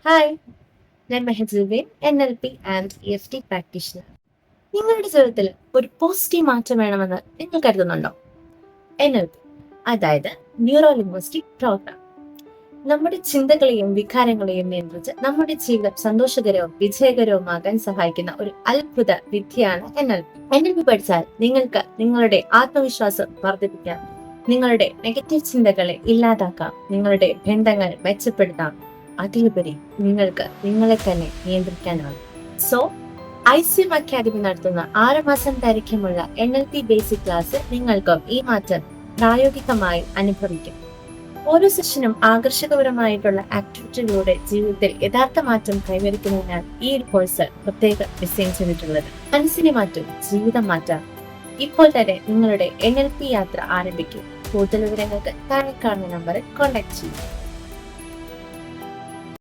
Hi, ഞാൻ മെഹജുബിൻ NLP and EFT practitioner. നിങ്ങളുടെ ജീവിതത്തിൽ ഒരു പോസിറ്റീവ് മാറ്റം വേണമെന്ന് നിങ്ങൾ കരുതുന്നുണ്ടോ? NLP, അതായത് ന്യൂറോ ലിംഗ്വിസ്റ്റിക് പ്രോഗ്രാം, നമ്മുടെ ചിന്തകളെയും വികാരങ്ങളെയും നിയന്ത്രിച്ച് നമ്മുടെ ജീവിതം സന്തോഷകരവും വിജയകരവുമാകാൻ സഹായിക്കുന്ന ഒരു അത്ഭുത വിദ്യയാണ് NLP. NLP പഠിച്ചാൽ നിങ്ങൾക്ക് നിങ്ങളുടെ ആത്മവിശ്വാസം വർദ്ധിപ്പിക്കാം, നിങ്ങളുടെ നെഗറ്റീവ് ചിന്തകളെ ഇല്ലാതാക്കാം, നിങ്ങളുടെ ബന്ധങ്ങൾ മെച്ചപ്പെടുത്താം, അതിലുപരി നിങ്ങൾക്ക് നിങ്ങളെ തന്നെ നിയന്ത്രിക്കാനാകും. സോ ICM അക്കാദമി നടത്തുന്ന 6 മാസം ദൈർഘ്യമുള്ള NLP ബേസിക് ക്ലാസ് നിങ്ങൾക്കും ഈ മാറ്റം പ്രായോഗികമായി അനുഭവിക്കും. ഓരോ സെഷനും ആകർഷകപരമായിട്ടുള്ള ആക്ടിവിറ്റികളിലൂടെ ജീവിതത്തിൽ യഥാർത്ഥ മാറ്റം കൈവരിക്കുന്നതിനാൽ ഈ ഒരു കോഴ്സ് പ്രത്യേകം ഡിസൈൻ ചെയ്തിട്ടുള്ളത്. മനസ്സിനെ മാറ്റും, ജീവിതം മാറ്റാം. ഇപ്പോൾ തന്നെ നിങ്ങളുടെ NLP യാത്ര ആരംഭിക്കും. കൂടുതൽ വിവരങ്ങൾക്ക് താഴെ കാണുന്ന നമ്പറിൽ കോൺടാക്ട് ചെയ്യും.